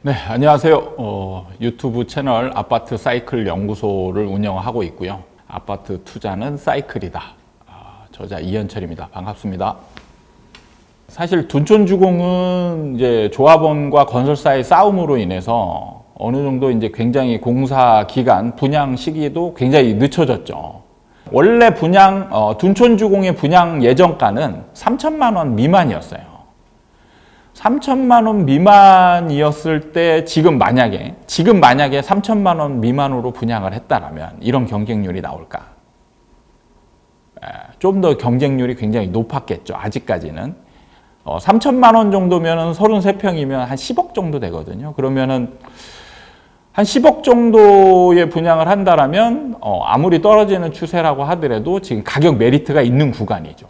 네, 안녕하세요. 유튜브 채널 아파트 사이클 연구소를 운영하고 있고요. 아파트 투자는 사이클이다. 저자 이현철입니다. 반갑습니다. 사실 둔촌주공은 이제 조합원과 건설사의 싸움으로 인해서 어느 정도 이제 굉장히 공사 기간, 분양 시기도 굉장히 늦춰졌죠. 원래 둔촌주공의 분양 예정가는 3천만 원 미만이었어요. 3천만 원 미만이었을 때 지금 만약에 3천만 원 미만으로 분양을 했다라면 이런 경쟁률이 나올까? 좀 더 경쟁률이 굉장히 높았겠죠. 아직까지는 3천만 원 정도면은 33평이면 한 10억 정도 되거든요. 그러면은 한 10억 정도의 분양을 한다라면 아무리 떨어지는 추세라고 하더라도 지금 가격 메리트가 있는 구간이죠.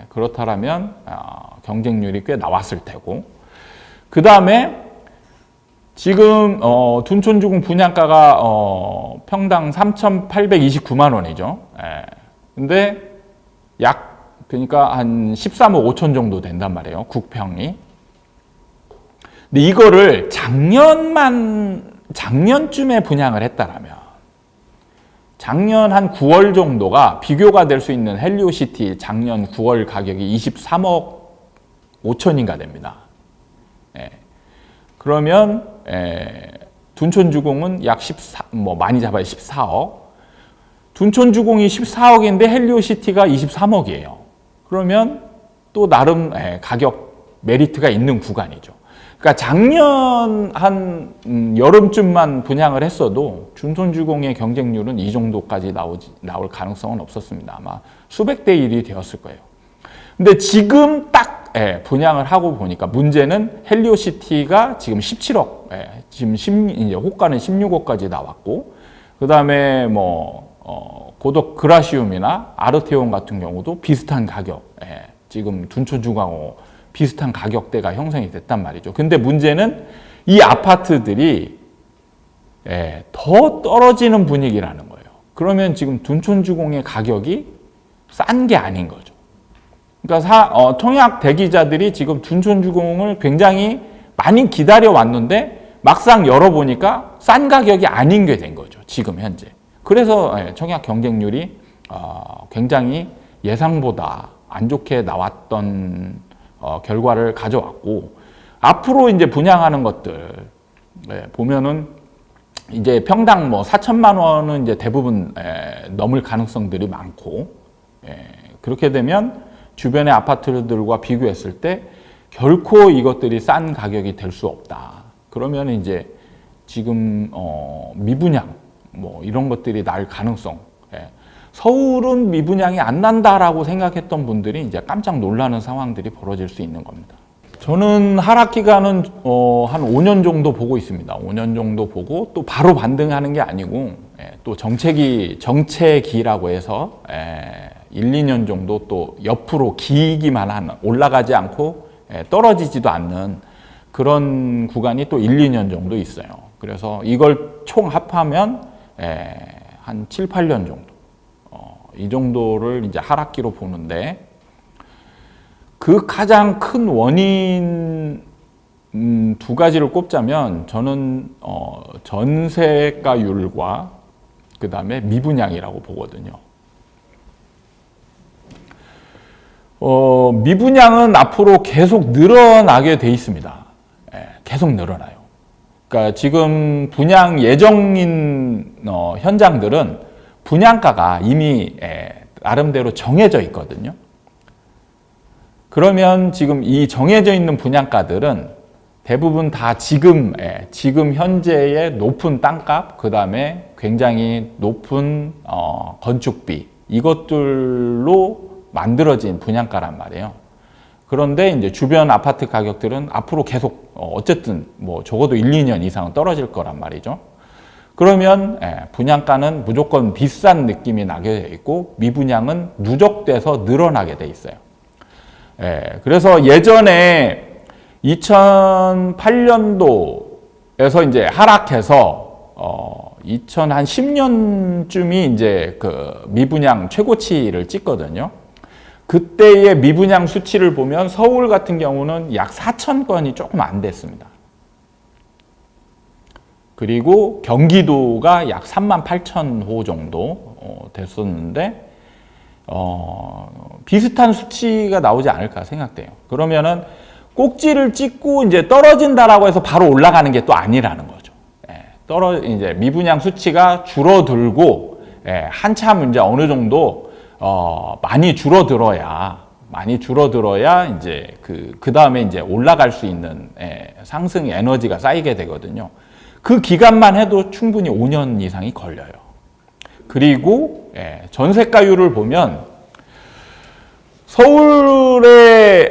그렇다라면 경쟁률이 꽤 나왔을 테고, 그 다음에 지금 둔촌주공 분양가가 평당 3,829만 원이죠. 근데 그러니까 한 13억 5천 정도 된단 말이에요. 국평이. 근데 이거를 작년쯤에 분양을 했다라면, 작년 한 9월 정도가 비교가 될 수 있는 헬리오시티 작년 9월 가격이 23억 5천인가 됩니다. 그러면 둔촌주공은 약 14, 많이 잡아야 14억. 둔촌주공이 14억인데 헬리오시티가 23억이에요. 그러면 또 나름 가격 메리트가 있는 구간이죠. 그러니까 작년 한 여름쯤만 분양을 했어도 둔촌주공의 경쟁률은 이 정도까지 나올 가능성은 없었습니다. 아마 수백 대 1이 되었을 거예요. 근데 지금 딱 분양을 하고 보니까 문제는 헬리오시티가 지금 17억, 지금 이제 호가는 16억까지 나왔고, 그 다음에 고덕 그라시움이나 아르테온 같은 경우도 비슷한 가격, 지금 둔촌주공하고 비슷한 가격대가 형성이 됐단 말이죠. 근데 문제는 이 아파트들이 더 떨어지는 분위기라는 거예요. 그러면 지금 둔촌주공의 가격이 싼 게 아닌 거죠. 그러니까 청약 대기자들이 지금 둔촌주공을 굉장히 많이 기다려 왔는데 막상 열어보니까 싼 가격이 아닌 게 된 거죠. 지금 현재. 그래서 청약 경쟁률이 굉장히 예상보다 안 좋게 나왔던 결과를 가져왔고, 앞으로 이제 분양하는 것들 보면은 이제 평당 4천만 원은 이제 대부분 넘을 가능성들이 많고, 그렇게 되면 주변의 아파트들과 비교했을 때 결코 이것들이 싼 가격이 될 수 없다. 그러면 이제 지금 미분양 이런 것들이 날 가능성, 서울은 미분양이 안 난다라고 생각했던 분들이 이제 깜짝 놀라는 상황들이 벌어질 수 있는 겁니다. 저는 하락 기간은 한 5년 정도 보고 있습니다. 5년 정도 보고 또 바로 반등하는 게 아니고 또 정체기라고 해서 1, 2년 정도 또 옆으로 기기만 하는, 올라가지 않고 떨어지지도 않는 그런 구간이 또 1, 2년 정도 있어요. 그래서 이걸 총 합하면 한 7, 8년 정도, 이 정도를 이제 하락기로 보는데, 그 가장 큰 원인 두 가지를 꼽자면 저는 전세가율과 그 다음에 미분양이라고 보거든요. 미분양은 앞으로 계속 늘어나게 돼 있습니다. 계속 늘어나요. 그러니까 지금 분양 예정인 현장들은 분양가가 이미 나름대로 정해져 있거든요. 그러면 지금 이 정해져 있는 분양가들은 대부분 다 지금 현재의 높은 땅값, 그 다음에 굉장히 높은 건축비, 이것들로 만들어진 분양가란 말이에요. 그런데 이제 주변 아파트 가격들은 앞으로 계속 어쨌든 적어도 1, 2년 이상은 떨어질 거란 말이죠. 그러면 분양가는 무조건 비싼 느낌이 나게 돼 있고, 미분양은 누적돼서 늘어나게 돼 있어요. 그래서 예전에 2008년도에서 이제 하락해서 2010년쯤이 이제 그 미분양 최고치를 찍거든요. 그때의 미분양 수치를 보면 서울 같은 경우는 약 4천 건이 조금 안 됐습니다. 그리고 경기도가 약 3만 8천 호 정도 됐었는데 비슷한 수치가 나오지 않을까 생각돼요. 그러면은 꼭지를 찍고 이제 떨어진다라고 해서 바로 올라가는 게 또 아니라는 거죠. 이제 미분양 수치가 줄어들고 한참 이제 어느 정도 많이 줄어들어야 이제 그 다음에 이제 올라갈 수 있는 상승 에너지가 쌓이게 되거든요. 그 기간만 해도 충분히 5년 이상이 걸려요. 그리고 전세가율을 보면 서울의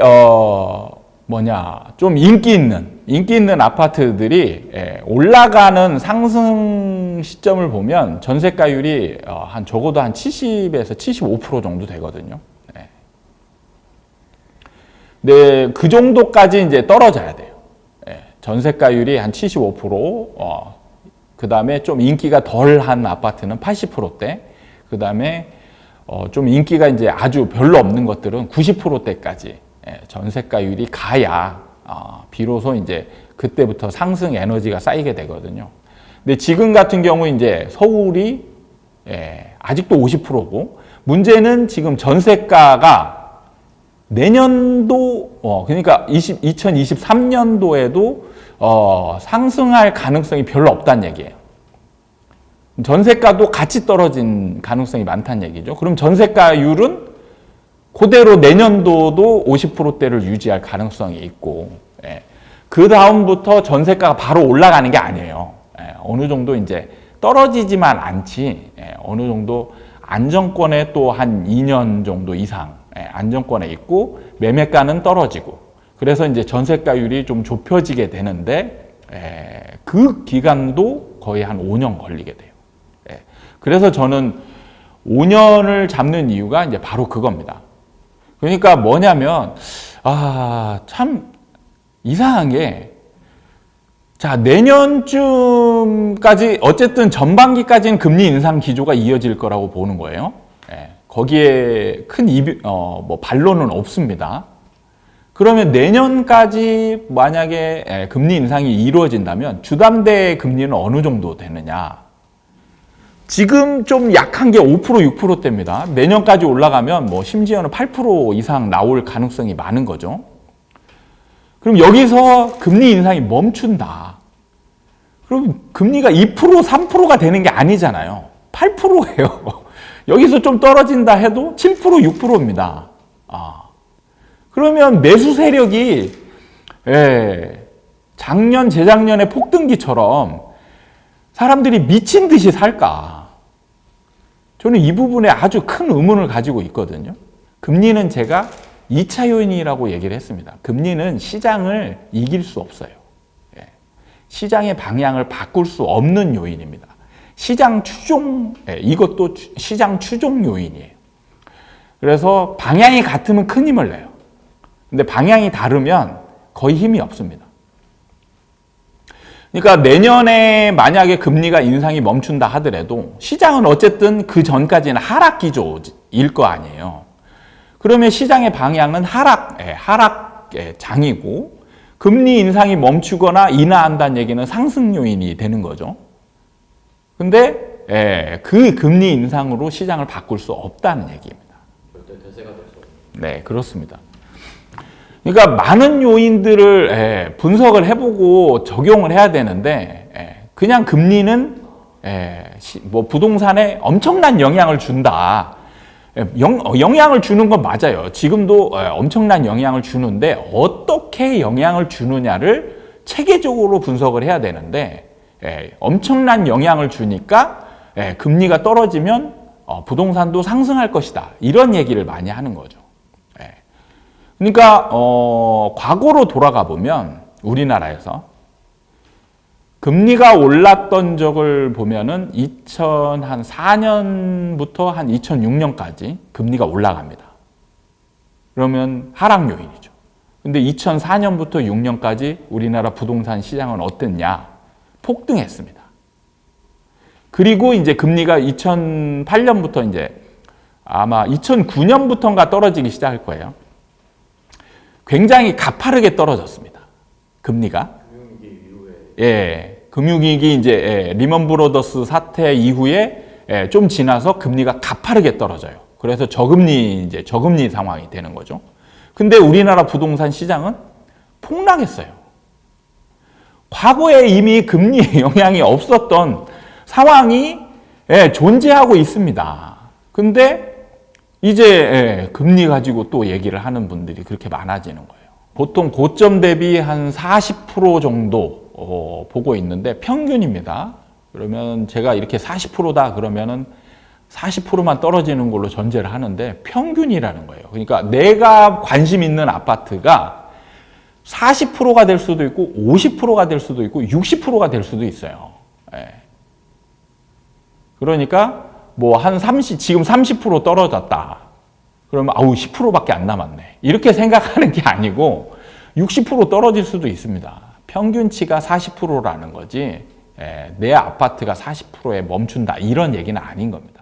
좀 인기 있는 아파트들이 올라가는 상승 시점을 보면 전세가율이 적어도 한 70에서 75% 정도 되거든요. 네, 그 정도까지 이제 떨어져야 돼요. 전세가율이 한 75%, 그 다음에 좀 인기가 덜한 아파트는 80%대, 그 다음에 좀 인기가 이제 아주 별로 없는 것들은 90%대까지 전세가율이 가야 비로소 이제 그때부터 상승 에너지가 쌓이게 되거든요. 근데 지금 같은 경우 이제 서울이 아직도 50%고 문제는 지금 전세가가 내년도 그러니까 2023년도에도 상승할 가능성이 별로 없다는 얘기예요. 전세가도 같이 떨어진 가능성이 많다는 얘기죠. 그럼 전세가율은 그대로 내년도도 50%대를 유지할 가능성이 있고, 그 다음부터 전세가가 바로 올라가는 게 아니에요. 어느 정도 이제 떨어지지만 않지, 어느 정도 안정권에 또 한 2년 정도 이상 안정권에 있고 매매가는 떨어지고, 그래서 이제 전세가율이 좀 좁혀지게 되는데 그 기간도 거의 한 5년 걸리게 돼요. 그래서 저는 5년을 잡는 이유가 이제 바로 그겁니다. 그러니까 뭐냐면 참 이상한 게, 자, 내년쯤까지 어쨌든 전반기까지는 금리 인상 기조가 이어질 거라고 보는 거예요. 거기에 큰 반론은 없습니다. 그러면 내년까지 만약에 금리 인상이 이루어진다면 주담대 금리는 어느 정도 되느냐? 지금 좀 약한 게 5%, 6%대입니다. 내년까지 올라가면 심지어는 8% 이상 나올 가능성이 많은 거죠. 그럼 여기서 금리 인상이 멈춘다. 그럼 금리가 2%, 3%가 되는 게 아니잖아요. 8%예요. 여기서 좀 떨어진다 해도 7%, 6%입니다. 그러면 매수 세력이 작년, 재작년에 폭등기처럼 사람들이 미친 듯이 살까? 저는 이 부분에 아주 큰 의문을 가지고 있거든요. 금리는 제가 2차 요인이라고 얘기를 했습니다. 금리는 시장을 이길 수 없어요. 시장의 방향을 바꿀 수 없는 요인입니다. 시장 추종, 이것도 시장 추종 요인이에요. 그래서 방향이 같으면 큰 힘을 내요. 근데 방향이 다르면 거의 힘이 없습니다. 그러니까 내년에 만약에 금리가 인상이 멈춘다 하더라도 시장은 어쨌든 그 전까지는 하락 기조일 거 아니에요. 그러면 시장의 방향은 하락장이고, 금리 인상이 멈추거나 인하한다는 얘기는 상승 요인이 되는 거죠. 근데 그 금리 인상으로 시장을 바꿀 수 없다는 얘기입니다. 절대 대세가 될 수 없는. 네, 그렇습니다. 그러니까 많은 요인들을 분석을 해보고 적용을 해야 되는데, 그냥 금리는 부동산에 엄청난 영향을 준다. 영향을 주는 건 맞아요. 지금도 엄청난 영향을 주는데 어떻게 영향을 주느냐를 체계적으로 분석을 해야 되는데, 엄청난 영향을 주니까 금리가 떨어지면 부동산도 상승할 것이다. 이런 얘기를 많이 하는 거죠. 그러니까 과거로 돌아가 보면 우리나라에서 금리가 올랐던 적을 보면은 2004년부터 한 2006년까지 금리가 올라갑니다. 그러면 하락 요인이죠. 근데 2004년부터 6년까지 우리나라 부동산 시장은 어땠냐? 폭등했습니다. 그리고 이제 금리가 2008년부터 이제 아마 2009년부터인가 떨어지기 시작할 거예요. 굉장히 가파르게 떨어졌습니다. 금리가. 금융위기 이후에. 예, 금융위기 이제 리먼 브로더스 사태 이후에 좀 지나서 금리가 가파르게 떨어져요. 그래서 저금리 상황이 되는 거죠. 근데 우리나라 부동산 시장은 폭락했어요. 과거에 이미 금리의 영향이 없었던 상황이 존재하고 있습니다. 근데 이제 금리 가지고 또 얘기를 하는 분들이 그렇게 많아지는 거예요. 보통 고점 대비 한 40% 정도 보고 있는데 평균입니다. 그러면 제가 이렇게 40%다 그러면은 40%만 떨어지는 걸로 전제를 하는데 평균이라는 거예요. 그러니까 내가 관심 있는 아파트가 40%가 될 수도 있고 50%가 될 수도 있고 60%가 될 수도 있어요. 그러니까 뭐 한 지금 30% 떨어졌다. 그러면 아우 10%밖에 안 남았네. 이렇게 생각하는 게 아니고 60% 떨어질 수도 있습니다. 평균치가 40%라는 거지 내 아파트가 40%에 멈춘다 이런 얘기는 아닌 겁니다.